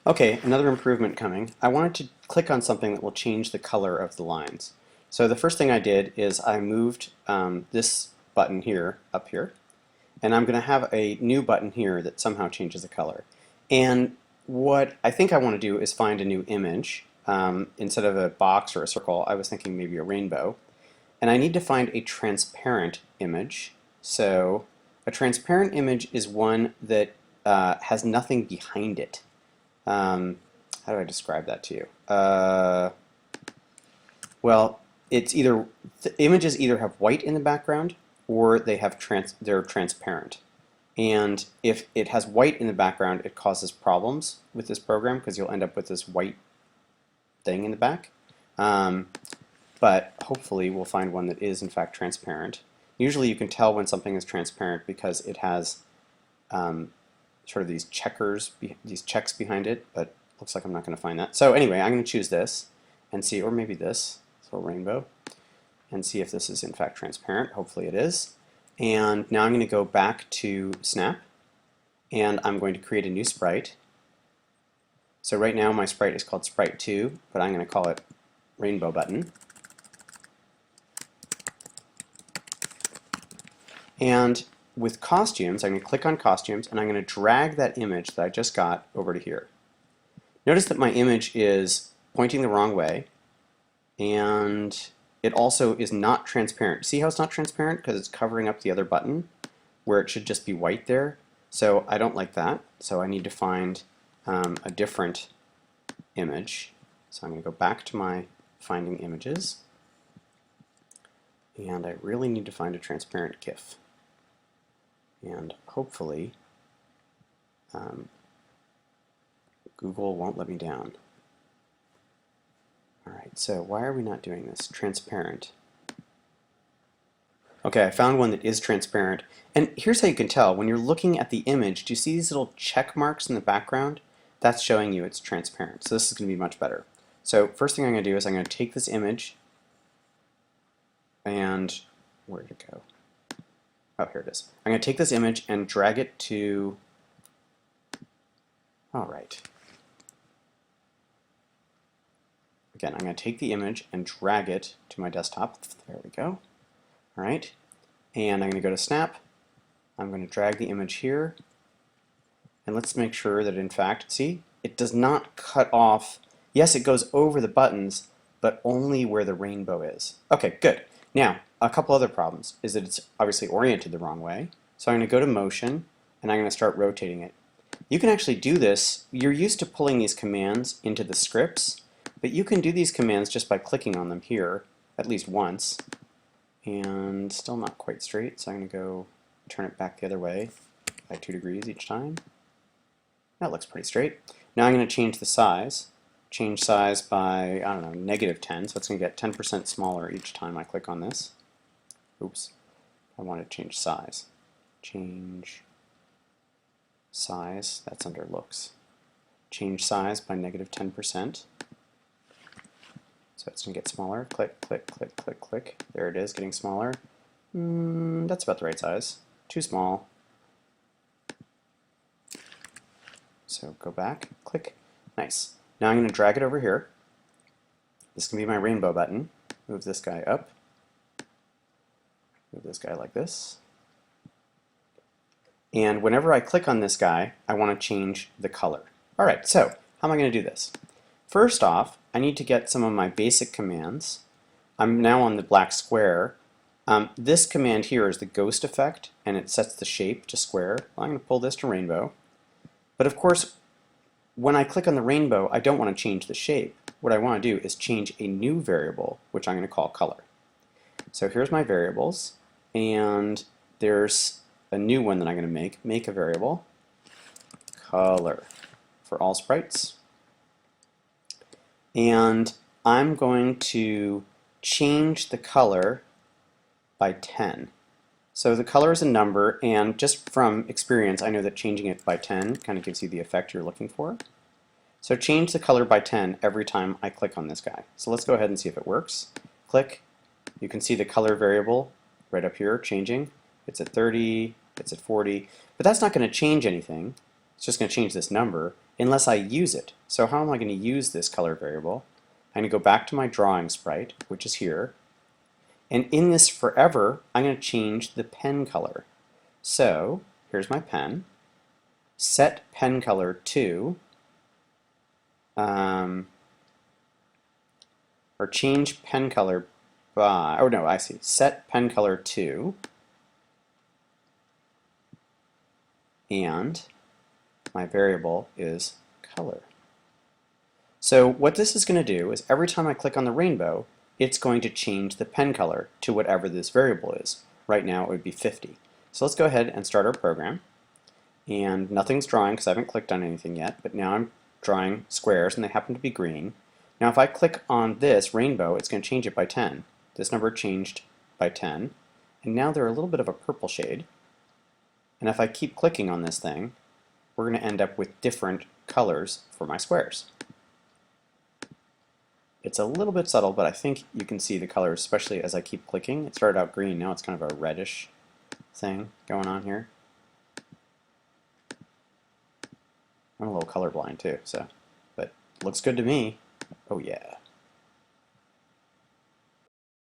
Okay, another improvement coming. I wanted to click on something that will change the color of the lines. So the first thing I did is I moved this button here up here, and I'm going to have a new button here that somehow changes the color. And what I think I want to do is find a new image. Instead of a box or a circle, I was thinking maybe a rainbow. And I need to find a transparent image. So a transparent image is one that has nothing behind it. How do I describe that to you? Well, it's either the images either have white in the background or they're transparent. And if it has white in the background, it causes problems with this program because you'll end up with this white thing in the back. But hopefully we'll find one that is in fact transparent. Usually you can tell when something is transparent because it has sort of these checks behind it, but looks like I'm not going to find that. So anyway, I'm going to choose this and see, or maybe this, so rainbow, and see if this is in fact transparent. Hopefully it is. And now I'm going to go back to Snap, and I'm going to create a new sprite. So right now my sprite is called Sprite 2, but I'm going to call it Rainbow Button. And with costumes, I'm going to click on costumes, and I'm going to drag that image that I just got over to here. Notice that my image is pointing the wrong way, and it also is not transparent. See how it's not transparent? Because it's covering up the other button where it should just be white there. So I don't like that, so I need to find a different image. So I'm going to go back to my finding images, and I really need to find a transparent GIF. And hopefully Google won't let me down. Alright, so why are we not doing this? Transparent. Okay, I found one that is transparent. And here's how you can tell. When you're looking at the image, do you see these little check marks in the background? That's showing you it's transparent. So this is going to be much better. So first thing I'm going to do is I'm going to take this image and where did it go? Oh, here it is. I'm going to take this image and drag it to, all right. Again, I'm going to take the image and drag it to my desktop. There we go. All right. And I'm going to go to Snap. I'm going to drag the image here. And let's make sure that in fact, see, it does not cut off. Yes, it goes over the buttons, but only where the rainbow is. Okay, good. Now, a couple other problems is that it's obviously oriented the wrong way. So I'm going to go to Motion, and I'm going to start rotating it. You can actually do this. You're used to pulling these commands into the scripts, but you can do these commands just by clicking on them here at least once. And still not quite straight, so I'm going to go turn it back the other way by 2 degrees each time. That looks pretty straight. Now I'm going to change the size. Change size by, I don't know, -10, so it's going to get 10% smaller each time I click on this. Oops, I want to change size. Change size, that's under looks. Change size by -10%. So it's going to get smaller. Click, click, click, click, click. There it is, getting smaller. That's about the right size. Too small. So go back, click. Nice. Now I'm going to drag it over here. This can be my rainbow button. Move this guy up. Move this guy like this. And whenever I click on this guy, I want to change the color. Alright, so how am I going to do this? First off, I need to get some of my basic commands. I'm now on the black square. This command here is the ghost effect, and it sets the shape to square. Well, I'm going to pull this to rainbow. But of course, when I click on the rainbow, I don't want to change the shape. What I want to do is change a new variable, which I'm going to call color. So here's my variables, and there's a new one that I'm going to make. Make a variable, color, for all sprites. And I'm going to change the color by 10. So the color is a number, and just from experience, I know that changing it by 10 kind of gives you the effect you're looking for. So change the color by 10 every time I click on this guy. So let's go ahead and see if it works. Click. You can see the color variable right up here changing. It's at 30, it's at 40, but that's not going to change anything. It's just going to change this number. unless I use it. So how am I going to use this color variable? I'm going to go back to my drawing sprite, which is here, and in this forever, I'm going to change the pen color. So here's my pen. Set pen color to, or change pen color by, oh no, I see. Set pen color to, and my variable is color. So what this is going to do is every time I click on the rainbow, it's going to change the pen color to whatever this variable is. Right now it would be 50. So let's go ahead and start our program. And nothing's drawing because I haven't clicked on anything yet, but now I'm drawing squares and they happen to be green. Now if I click on this rainbow, it's going to change it by 10. This number changed by 10, and now they're a little bit of a purple shade. And if I keep clicking on this thing, we're going to end up with different colors for my squares. It's a little bit subtle, but I think you can see the colors, especially as I keep clicking. It started out green, now it's kind of a reddish thing going on here. I'm a little colorblind too, so, but looks good to me. Oh yeah.